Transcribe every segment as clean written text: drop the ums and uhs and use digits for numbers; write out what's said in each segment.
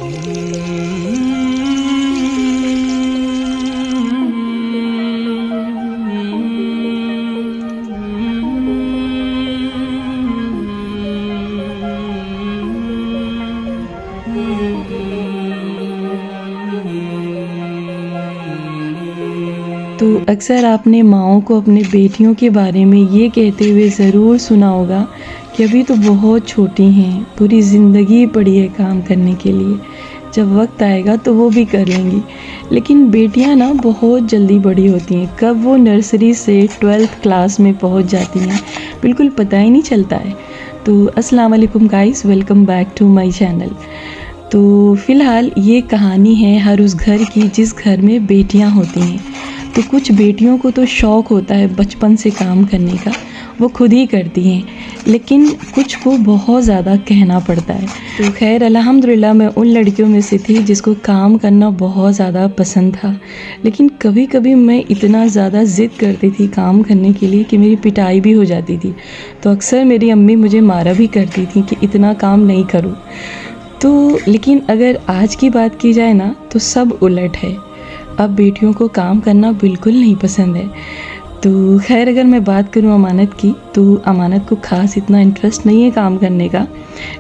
तो अक्सर आपने माँओं को अपने बेटियों के बारे में ये कहते हुए ज़रूर सुना होगा कि अभी तो बहुत छोटी हैं, पूरी ज़िंदगी पड़ी है काम करने के लिए, जब वक्त आएगा तो वो भी कर लेंगी। लेकिन बेटियां ना बहुत जल्दी बड़ी होती हैं, कब वो नर्सरी से 12th क्लास में पहुंच जाती हैं बिल्कुल पता ही नहीं चलता है। तो अस्सलाम वालेकुम guys, welcome back to my channel. तो फ़िलहाल ये कहानी है हर उस घर की जिस घर में बेटियां होती हैं। तो कुछ बेटियों को तो शौक़ होता है बचपन से काम करने का, वो खुद ही करती हैं, लेकिन कुछ को बहुत ज़्यादा कहना पड़ता है। तो खैर अल्हम्दुलिल्लाह मैं उन लड़कियों में से थी जिसको काम करना बहुत ज़्यादा पसंद था, लेकिन कभी कभी मैं इतना ज़्यादा ज़िद करती थी काम करने के लिए कि मेरी पिटाई भी हो जाती थी। तो अक्सर मेरी अम्मी मुझे मारा भी करती थी कि इतना काम नहीं करूँ। तो लेकिन अगर आज की बात की जाए ना तो सब उलट है, अब बेटियों को काम करना बिल्कुल नहीं पसंद है। तो खैर अगर मैं बात करूं अमानत की, तो अमानत को ख़ास इतना इंटरेस्ट नहीं है काम करने का,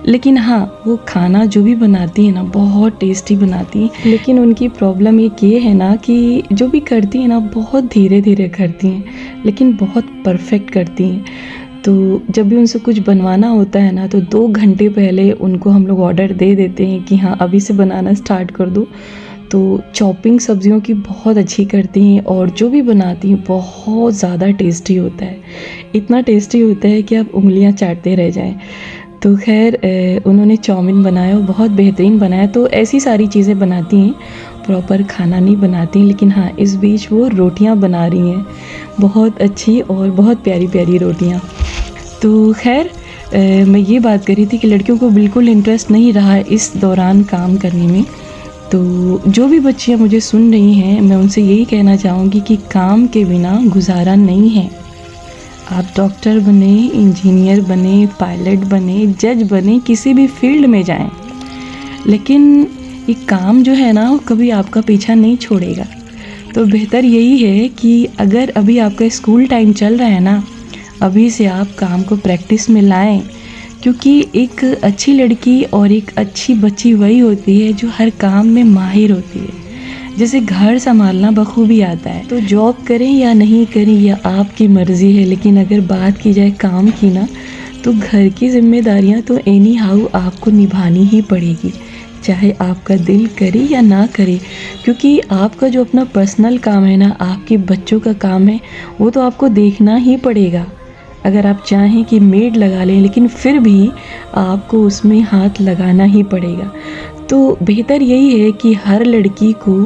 लेकिन हाँ वो खाना जो भी बनाती है ना बहुत टेस्टी बनाती हैं। लेकिन उनकी प्रॉब्लम एक ये है ना कि जो भी करती हैं ना बहुत धीरे धीरे करती हैं, लेकिन बहुत परफेक्ट करती हैं। तो जब भी उनसे कुछ बनवाना होता है ना तो 2 घंटे पहले उनको हम लोग ऑर्डर दे देते हैं कि हाँ अभी से बनाना स्टार्ट कर दो। तो चॉपिंग सब्जियों की बहुत अच्छी करती हैं और जो भी बनाती हैं बहुत ज़्यादा टेस्टी होता है, इतना टेस्टी होता है कि आप उंगलियां चाटते रह जाएं। तो खैर उन्होंने चाउमीन बनाया और बहुत बेहतरीन बनाया। तो ऐसी सारी चीज़ें बनाती हैं, प्रॉपर खाना नहीं बनाती, लेकिन हाँ इस बीच वो रोटियां बना रही हैं बहुत अच्छी और बहुत प्यारी प्यारी रोटियां। तो खैर मैं ये बात कर रही थी कि लड़कियों को बिल्कुल इंटरेस्ट नहीं रहा इस दौरान काम करने में। तो जो भी बच्चियां मुझे सुन रही हैं मैं उनसे यही कहना चाहूँगी कि काम के बिना गुजारा नहीं है। आप डॉक्टर बने, इंजीनियर बने, पायलट बने, जज बने, किसी भी फील्ड में जाएं, लेकिन ये काम जो है ना वो कभी आपका पीछा नहीं छोड़ेगा। तो बेहतर यही है कि अगर अभी आपका स्कूल टाइम चल रहा है ना, अभी से आप काम को प्रैक्टिस में लाएं, क्योंकि एक अच्छी लड़की और एक अच्छी बच्ची वही होती है जो हर काम में माहिर होती है। जैसे घर संभालना बखूबी आता है, तो जॉब करें या नहीं करें यह आपकी मर्ज़ी है, लेकिन अगर बात की जाए काम की ना तो घर की जिम्मेदारियां तो एनी हाउ आपको निभानी ही पड़ेगी, चाहे आपका दिल करे या ना करे। क्योंकि आपका जो अपना पर्सनल काम है ना, आपके बच्चों का काम है, वो तो आपको देखना ही पड़ेगा। अगर आप चाहें कि मेड लगा लें, लेकिन फिर भी आपको उसमें हाथ लगाना ही पड़ेगा। तो बेहतर यही है कि हर लड़की को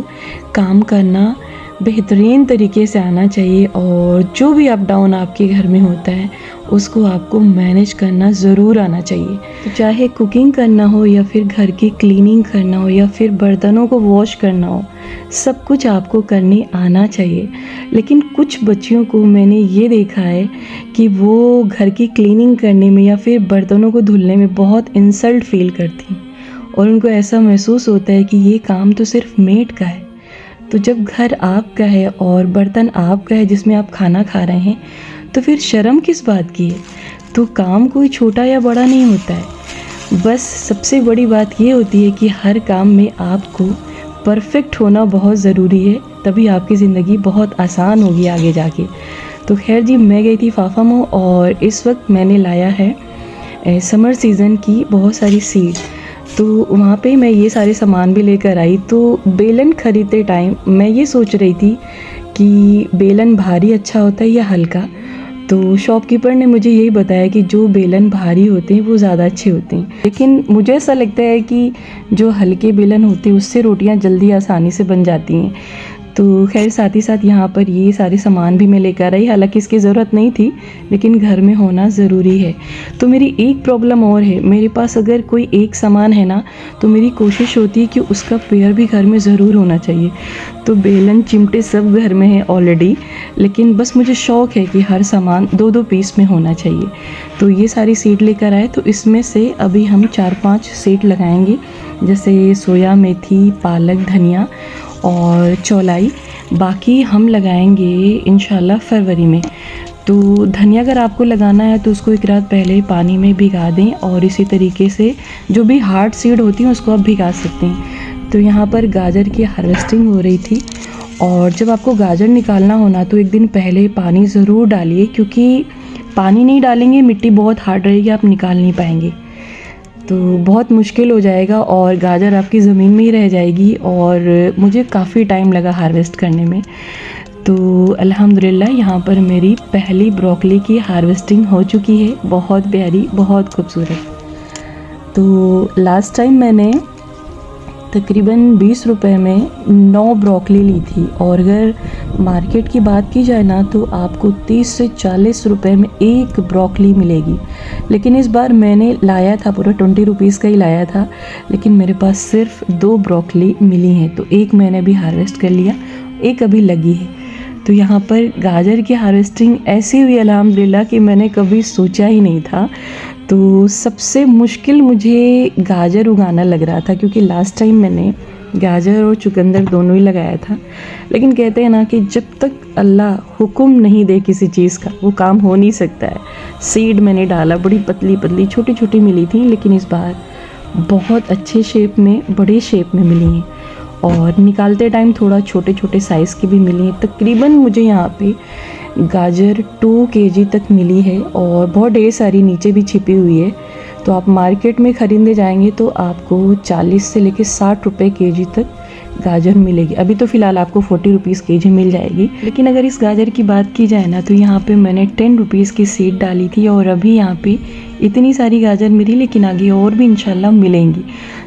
काम करना बेहतरीन तरीके से आना चाहिए, और जो भी अप डाउन आपके घर में होता है उसको आपको मैनेज करना ज़रूर आना चाहिए। तो चाहे कुकिंग करना हो या फिर घर की क्लीनिंग करना हो या फिर बर्तनों को वॉश करना हो, सब कुछ आपको करने आना चाहिए। लेकिन कुछ बच्चियों को मैंने ये देखा है कि वो घर की क्लीनिंग करने में या फिर बर्तनों को धुलने में बहुत इंसल्ट फील करती हैं, और उनको ऐसा महसूस होता है कि ये काम तो सिर्फ मेड का है। तो जब घर आपका है और बर्तन आपका है जिसमें आप खाना खा रहे हैं, तो फिर शर्म किस बात की है। तो काम कोई छोटा या बड़ा नहीं होता है, बस सबसे बड़ी बात ये होती है कि हर काम में आपको परफेक्ट होना बहुत ज़रूरी है, तभी आपकी ज़िंदगी बहुत आसान होगी आगे जाके। तो खैर जी, मैं गई थी फाफामो और इस वक्त मैंने लाया है समर सीज़न की बहुत सारी सीड। तो वहाँ पे मैं ये सारे सामान भी लेकर आई। तो बेलन ख़रीदते टाइम मैं ये सोच रही थी कि बेलन भारी अच्छा होता है या हल्का। तो शॉपकीपर ने मुझे यही बताया कि जो बेलन भारी होते हैं वो ज़्यादा अच्छे होते हैं, लेकिन मुझे ऐसा लगता है कि जो हल्के बेलन होते हैं उससे रोटियां जल्दी आसानी से बन जाती हैं। तो खैर साथ ही साथ यहाँ पर ये सारे सामान भी मैं लेकर आई, हालांकि इसकी ज़रूरत नहीं थी लेकिन घर में होना ज़रूरी है। तो मेरी एक प्रॉब्लम और है, मेरे पास अगर कोई एक सामान है ना तो मेरी कोशिश होती है कि उसका पेयर भी घर में ज़रूर होना चाहिए। तो बेलन चिमटे सब घर में है ऑलरेडी, लेकिन बस मुझे शौक़ है कि हर सामान 2-2 पीस में होना चाहिए। तो ये सारी सीड लेकर आए, तो इसमें से अभी हम 4-5 सीड लगाएंगे, जैसे सोया मेथी, पालक, धनिया और चौलाई। बाकी हम लगाएंगे इंशाल्लाह फरवरी में। तो धनिया अगर आपको लगाना है तो उसको एक रात पहले पानी में भिगा दें, और इसी तरीके से जो भी हार्ड सीड होती हैं उसको आप भिगा सकते हैं। तो यहाँ पर गाजर की हार्वेस्टिंग हो रही थी, और जब आपको गाजर निकालना होना तो एक दिन पहले पानी ज़रूर डालिए, क्योंकि पानी नहीं डालेंगे मिट्टी बहुत हार्ड रहेगी, आप निकाल नहीं पाएंगे, तो बहुत मुश्किल हो जाएगा और गाजर आपकी ज़मीन में ही रह जाएगी। और मुझे काफ़ी टाइम लगा हार्वेस्ट करने में। तो अल्हम्दुलिल्लाह यहाँ पर मेरी पहली ब्रोकली की हार्वेस्टिंग हो चुकी है, बहुत प्यारी, बहुत खूबसूरत। तो लास्ट टाइम मैंने तकरीबन 20 रुपए में 9 ब्रोकली ली थी, और अगर मार्केट की बात की जाए ना तो आपको 30 से 40 रुपए में एक ब्रोकली मिलेगी। लेकिन इस बार मैंने लाया था पूरा 20 रुपीज़ का ही लाया था, लेकिन मेरे पास सिर्फ 2 ब्रोकली मिली हैं, तो एक मैंने भी हार्वेस्ट कर लिया, एक अभी लगी है। तो यहाँ पर गाजर की हार्वेस्टिंग ऐसी हुई अल्हम्दुलिल्लाह कि मैंने कभी सोचा ही नहीं था। तो सबसे मुश्किल मुझे गाजर उगाना लग रहा था, क्योंकि लास्ट टाइम मैंने गाजर और चुकंदर दोनों ही लगाया था। लेकिन कहते हैं ना कि जब तक अल्लाह हुक्म नहीं दे किसी चीज़ का वो काम हो नहीं सकता है। सीड मैंने डाला, बड़ी पतली पतली छोटी छोटी मिली थी, लेकिन इस बार बहुत अच्छे शेप में, बड़े शेप में मिली हैं, और निकालते टाइम थोड़ा छोटे छोटे साइज़ की भी मिली हैं। तकरीबन मुझे यहाँ पे गाजर 2 केजी तक मिली है, और बहुत ढेर सारी नीचे भी छिपी हुई है। तो आप मार्केट में ख़रीदने जाएंगे तो आपको 40 से लेकर 60 रुपये केजी तक गाजर मिलेगी। अभी तो फ़िलहाल आपको 40 रुपीज़ केजी मिल जाएगी। लेकिन अगर इस गाजर की बात की जाए ना तो यहाँ पे मैंने 10 रुपीज़ की सीड डाली थी, और अभी यहाँ पे इतनी सारी गाजर मिली, लेकिन आगे और भी इंशाल्लाह मिलेंगी।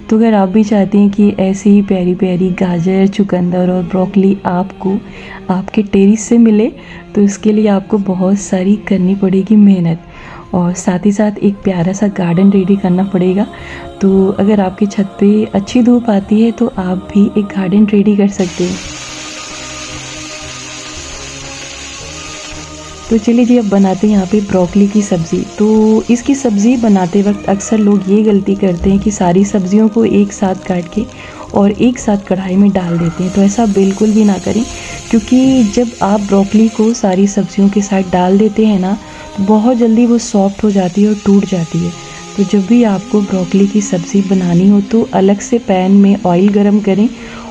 तो अगर आप भी चाहते हैं कि ऐसी ही प्यारी प्यारी गाजर, चुकंदर और ब्रोकली आपको आपके टेरिस से मिले, तो इसके लिए आपको बहुत सारी करनी पड़ेगी मेहनत, और साथ ही साथ एक प्यारा सा गार्डन रेडी करना पड़ेगा। तो अगर आपकी छत पे अच्छी धूप आती है तो आप भी एक गार्डन रेडी कर सकते हैं। तो चलिए जी, अब बनाते हैं यहाँ पे ब्रोकली की सब्ज़ी। तो इसकी सब्ज़ी बनाते वक्त अक्सर लोग ये गलती करते हैं कि सारी सब्जियों को एक साथ काट के और एक साथ कढ़ाई में डाल देते हैं। तो ऐसा बिल्कुल भी ना करें, क्योंकि जब आप ब्रोकली को सारी सब्जियों के साथ डाल देते हैं ना तो बहुत जल्दी वो सॉफ्ट हो जाती है और टूट जाती है। तो जब भी आपको ब्रोकली की सब्ज़ी बनानी हो तो अलग से पैन में ऑयल गरम करें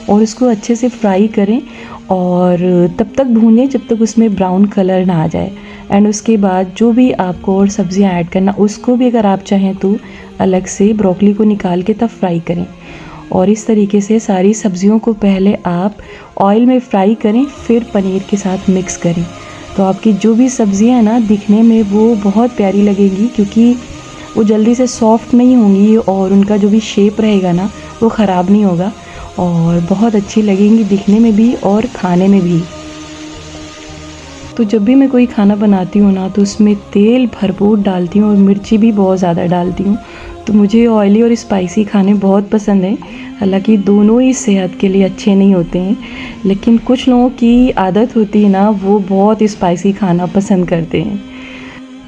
और उसको अच्छे से फ्राई करें, और तब तक भूनें जब तक उसमें ब्राउन कलर ना आ जाए। एंड उसके बाद जो भी आपको और सब्ज़ियाँ ऐड करना उसको भी अगर आप चाहें तो अलग से ब्रोकली को निकाल के तब फ्राई करें। और इस तरीके से सारी सब्जियों को पहले आप ऑयल में फ्राई करें, फिर पनीर के साथ मिक्स करें। तो आपकी जो भी सब्जियाँ हैं ना दिखने में वो बहुत प्यारी लगेगी, क्योंकि वो जल्दी से सॉफ्ट नहीं होंगी और उनका जो भी शेप रहेगा ना वो ख़राब नहीं होगा, और बहुत अच्छी लगेंगी दिखने में भी और खाने में भी। तो जब भी मैं कोई खाना बनाती हूँ ना तो उसमें तेल भरपूर डालती हूँ और मिर्ची भी बहुत ज़्यादा डालती हूँ। तो मुझे ऑयली और स्पाइसी खाने बहुत पसंद हैं। हालांकि दोनों ही सेहत के लिए अच्छे नहीं होते हैं, लेकिन कुछ लोगों की आदत होती है ना, वो बहुत स्पाइसी खाना पसंद करते हैं।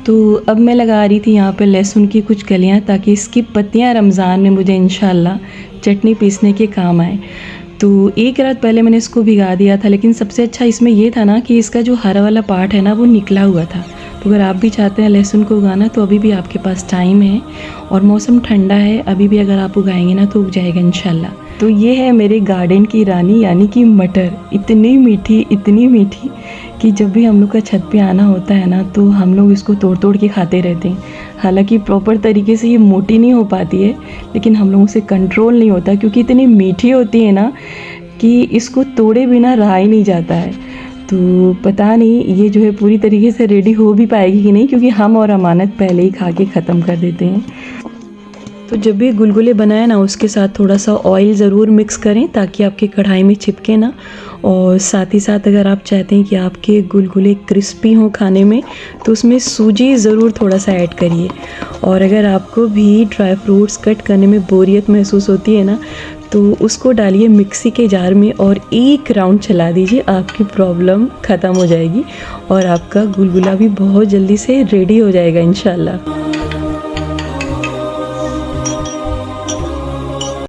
तो अब मैं लगा रही थी यहाँ पे लहसुन की कुछ कलियाँ, ताकि इसकी पत्तियाँ रमज़ान में मुझे इंशाल्लाह चटनी पीसने के काम आए। तो एक रात पहले मैंने इसको भिगा दिया था, लेकिन सबसे अच्छा इसमें ये था ना कि इसका जो हरा वाला पार्ट है ना वो निकला हुआ था। तो अगर आप भी चाहते हैं लहसुन को उगाना तो अभी भी आपके पास टाइम है, और मौसम ठंडा है, अभी भी अगर आप उगाएंगे ना तो उग जाएगा इंशाल्लाह। तो ये है मेरे गार्डन की रानी, यानी कि मटर। इतनी मीठी कि जब भी हम लोग का छत पे आना होता है ना तो हम लोग इसको तोड़ तोड़ के खाते रहते हैं। हालांकि प्रॉपर तरीके से ये मोटी नहीं हो पाती है, लेकिन हम लोगों से कंट्रोल नहीं होता, क्योंकि इतनी मीठी होती है ना कि इसको तोड़े बिना रहा ही नहीं जाता है। तो पता नहीं ये जो है पूरी तरीके से रेडी हो भी पाएगी कि नहीं, क्योंकि हम और अमानत पहले ही खा के ख़त्म कर देते हैं। तो जब भी गुलगुले बनाए ना, उसके साथ थोड़ा सा ऑयल ज़रूर मिक्स करें ताकि आपके कढ़ाई में चिपके ना। और साथ ही साथ अगर आप चाहते हैं कि आपके गुलगुले क्रिस्पी हों खाने में, तो उसमें सूजी ज़रूर थोड़ा सा ऐड करिए। और अगर आपको भी ड्राई फ्रूट्स कट करने में बोरियत महसूस होती है ना, तो उसको डालिए मिक्सी के जार में और एक राउंड चला दीजिए, आपकी प्रॉब्लम ख़त्म हो जाएगी और आपका गुलगुला भी बहुत जल्दी से रेडी हो जाएगा इंशाल्लाह।